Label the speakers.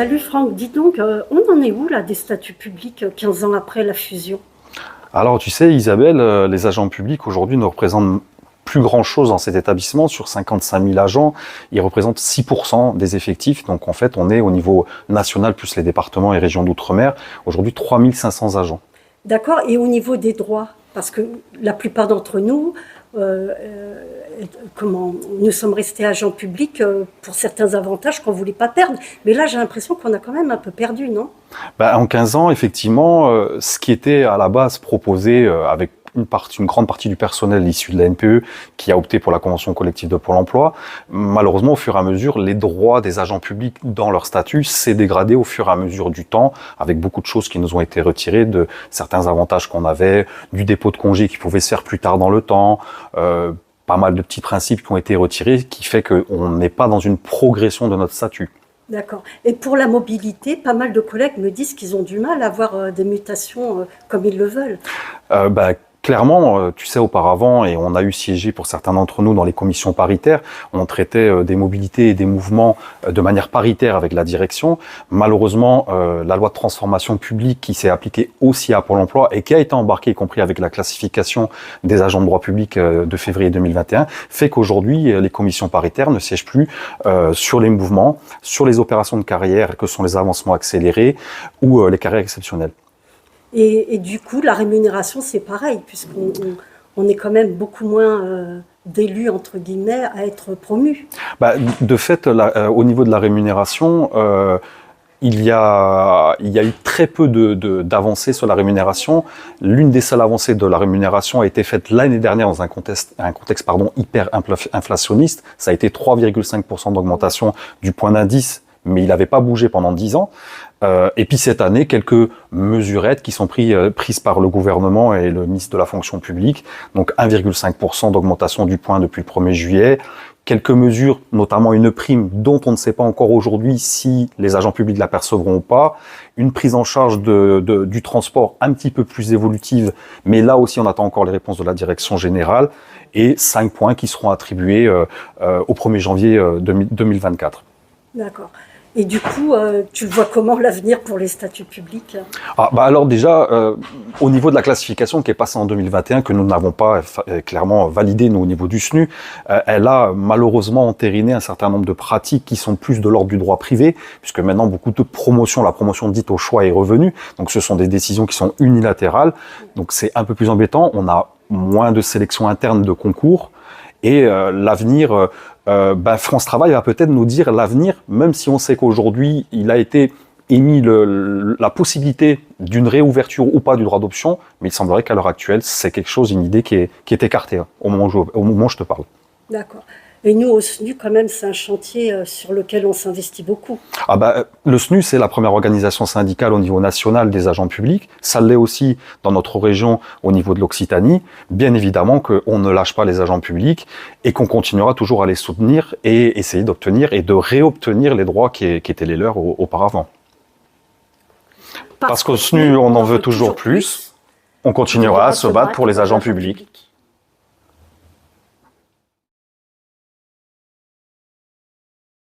Speaker 1: Salut Franck, dis donc, on en est où là des statuts publics 15 ans après la fusion?
Speaker 2: Alors, tu sais, Isabelle, les agents publics aujourd'hui ne représentent plus grand-chose dans cet établissement. Sur 55 000 agents, ils représentent 6% des effectifs. Donc, en fait, on est au niveau national, plus les départements et régions d'outre-mer, aujourd'hui 3 500 agents.
Speaker 1: D'accord, et au niveau des droits, parce que la plupart d'entre nous, euh, euh, nous sommes restés agents publics pour certains avantages qu'on ne voulait pas perdre. Mais là, j'ai l'impression qu'on a quand même un peu perdu, non?
Speaker 2: En 15 ans, effectivement, ce qui était à la base proposé avec une grande partie du personnel issu de la NPE qui a opté pour la convention collective de Pôle emploi, malheureusement, au fur et à mesure, les droits des agents publics dans leur statut s'est dégradé au fur et à mesure du temps, avec beaucoup de choses qui nous ont été retirées, de certains avantages qu'on avait, du dépôt de congé qui pouvait se faire plus tard dans le temps, pas mal de petits principes qui ont été retirés, qui fait qu'on n'est pas dans une progression de notre statut.
Speaker 1: D'accord. Et pour la mobilité, pas mal de collègues me disent qu'ils ont du mal à avoir des mutations comme ils le veulent.
Speaker 2: Euh, bah, Clairement, tu sais, auparavant, et on a eu siégé pour certains d'entre nous dans les commissions paritaires, on traitait des mobilités et des mouvements de manière paritaire avec la direction. Malheureusement, la loi de transformation publique qui s'est appliquée aussi à Pôle emploi et qui a été embarquée, y compris avec la classification des agents de droit public de février 2021, fait qu'aujourd'hui, les commissions paritaires ne siègent plus sur les mouvements, sur les opérations de carrière que sont les avancements accélérés ou les carrières exceptionnelles.
Speaker 1: Et du coup, la rémunération, c'est pareil, puisqu'on est quand même beaucoup moins d'élus, entre guillemets, à être promus.
Speaker 2: De fait, au niveau de la rémunération, il y a eu très peu d'avancées sur la rémunération. L'une des seules avancées de la rémunération a été faite l'année dernière dans un contexte hyper inflationniste. Ça a été 3,5% d'augmentation du point d'indice, mais il n'avait pas bougé pendant 10 ans. Et puis cette année, quelques mesurettes qui sont prises par le gouvernement et le ministre de la fonction publique. Donc 1,5% d'augmentation du point depuis le 1er juillet. Quelques mesures, notamment une prime dont on ne sait pas encore aujourd'hui si les agents publics la percevront ou pas. Une prise en charge du transport un petit peu plus évolutive, mais là aussi on attend encore les réponses de la direction générale. Et 5 points qui seront attribués au 1er janvier 2024.
Speaker 1: D'accord. Et du coup, tu vois comment l'avenir pour les statuts publics?
Speaker 2: Alors déjà, au niveau de la classification qui est passée en 2021, que nous n'avons pas clairement validée nous, au niveau du SNU, elle a malheureusement entériné un certain nombre de pratiques qui sont plus de l'ordre du droit privé, puisque maintenant beaucoup de promotions, la promotion dite au choix est revenue, donc ce sont des décisions qui sont unilatérales, donc c'est un peu plus embêtant, on a moins de sélection interne de concours, et l'avenir, France Travail va peut-être nous dire l'avenir, même si on sait qu'aujourd'hui, il a été émis la possibilité d'une réouverture ou pas du droit d'option, mais il semblerait qu'à l'heure actuelle, c'est quelque chose, une idée qui est écartée au moment où je te parle.
Speaker 1: D'accord. Et nous, au SNU, quand même, c'est un chantier sur lequel on s'investit beaucoup.
Speaker 2: Le SNU, c'est la première organisation syndicale au niveau national des agents publics. Ça l'est aussi dans notre région au niveau de l'Occitanie. Bien évidemment qu'on ne lâche pas les agents publics et qu'on continuera toujours à les soutenir et essayer d'obtenir et de réobtenir les droits qui étaient les leurs auparavant. Parce qu'au SNU, on en veut toujours plus. On continuera à se battre pour les agents publics.